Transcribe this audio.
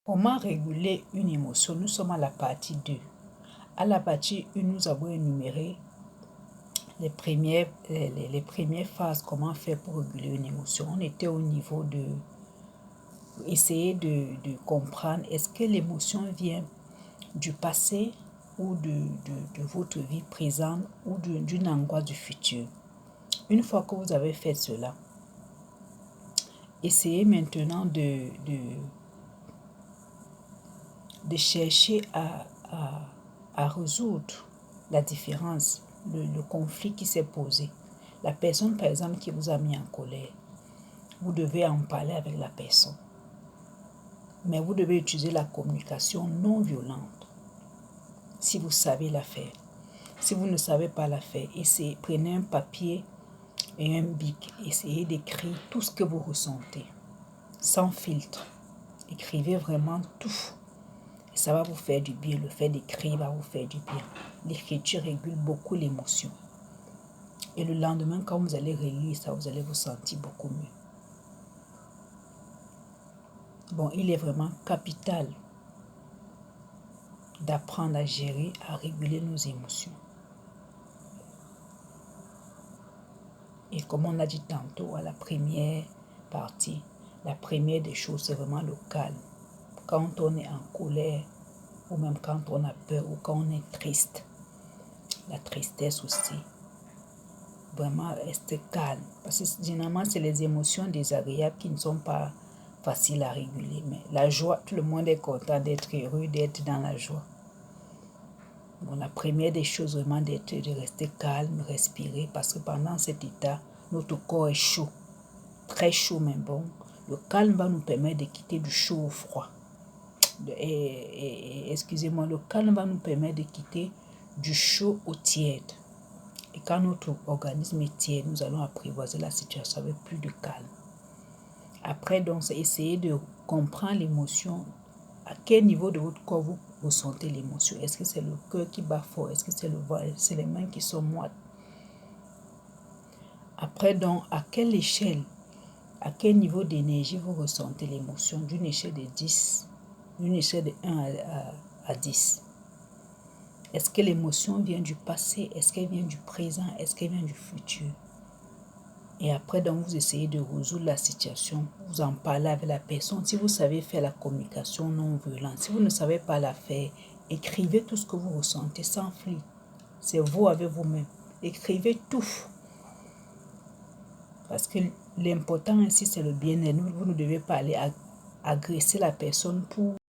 Comment réguler une émotion? Nous sommes à la partie 2. À la partie 1, nous avons énuméré les premières phases, comment faire pour réguler une émotion. On était au niveau de essayer de comprendre est-ce que l'émotion vient du passé ou de votre vie présente ou d'une angoisse du futur. Une fois que vous avez fait cela, essayez maintenant de chercher à résoudre la différence, le conflit qui s'est posé. La personne, par exemple, qui vous a mis en colère, vous devez en parler avec la personne. Mais vous devez utiliser la communication non violente, si vous savez la faire. Si vous ne savez pas la faire, prenez un papier et un bic, essayez d'écrire tout ce que vous ressentez, sans filtre. Écrivez vraiment tout. Et ça va vous faire du bien. Le fait d'écrire va vous faire du bien. L'écriture régule beaucoup l'émotion. Et le lendemain, quand vous allez relire ça, vous allez vous sentir beaucoup mieux. Bon, il est vraiment capital d'apprendre à gérer, à réguler nos émotions. Et comme on a dit tantôt à la première partie, la première des choses, c'est vraiment le calme. Quand on est en colère, ou même quand on a peur, ou quand on est triste, la tristesse aussi, vraiment rester calme. Parce que généralement, c'est les émotions désagréables qui ne sont pas faciles à réguler. Mais la joie, tout le monde est content d'être heureux, d'être dans la joie. Bon, la première des choses, vraiment, de rester calme, respirer, parce que pendant cet état, notre corps est chaud, très chaud, mais bon, le calme va nous permettre de quitter du chaud au froid. Excusez-moi, le calme va nous permettre de quitter du chaud au tiède. Et quand notre organisme est tiède, nous allons apprivoiser la situation avec plus de calme. Après, donc, c'est essayer de comprendre l'émotion. À quel niveau de votre corps vous ressentez l'émotion? Est-ce que c'est le cœur qui bat fort? Est-ce que c'est le ventre? C'est les mains qui sont moites? Après, donc, à quelle échelle, à quel niveau d'énergie vous ressentez l'émotion? D'une échelle de 10, d'une échelle de 1 à 10. Est-ce que l'émotion vient du passé? Est-ce qu'elle vient du présent? Est-ce qu'elle vient du futur? Et après, donc, vous essayez de résoudre la situation. Vous en parlez avec la personne. Si vous savez faire la communication non violente, si vous ne savez pas la faire, écrivez tout ce que vous ressentez sans filtre. C'est vous avec vous-même. Écrivez tout. Parce que l'important ici, c'est le bien-être. Vous ne devez pas aller agresser la personne pour